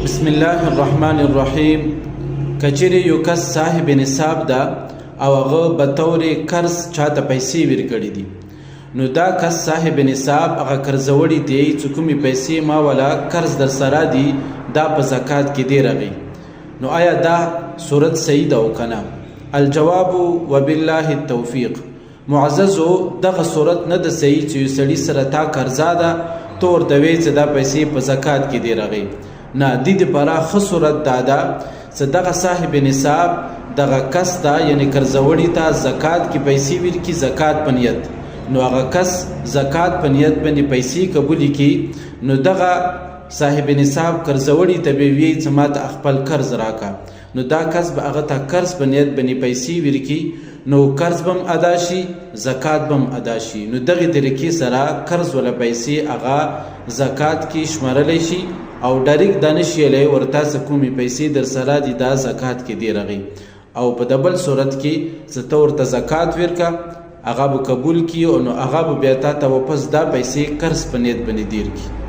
بسم الله الرحمن الرحیم. کچری یو کس صاحب نصاب ده او هغه به طور قرض چاته پیسې ورکړي دي، نو دا کس صاحب نصاب هغه قرضوړي دی چې کومې پیسې ما ولا قرض در سره دي دا په زکات کې دی رغي، نو آیا دا صورت صحیح ده او کنه؟ الجواب وبالله التوفیق. معززو دغه صورت نه ده صحیح چې یو سړي سره تا قرضا ده تور دوی چې دا پیسې په زکات کې دی رغي، نه د دې لپاره ښه صورت دا ده چې دغه صاحب نصاب دغه کس ته یعنی قرضوړي ته زکات کې پیسې ورکړي، زکات په نیت، نو هغه کس زکات په نیت باندې پیسې قبولې کړي، نو دغه صاحب نصاب قرضوړي ته به وي چې ما ته خپل قرض راکړه، نو دا کس به هغه ته قرض په نیت باندې پیسې ورکړي، نو قرض بم ادا شي زکات بم ادا شي، نو دغه طریقې سره قرض ولا پیسې هغه زکات کې شمارلی شي او ډایرک دانشي له ورته کومې پیسې در سره دي دا زکات کې دی رغي، او په دبل صورت کې چې ته ورته زکات ورکا هغه به قبول کی او نو هغه به بیا تا ته واپس دا پیسې قرض په نیت باندې دیر کی.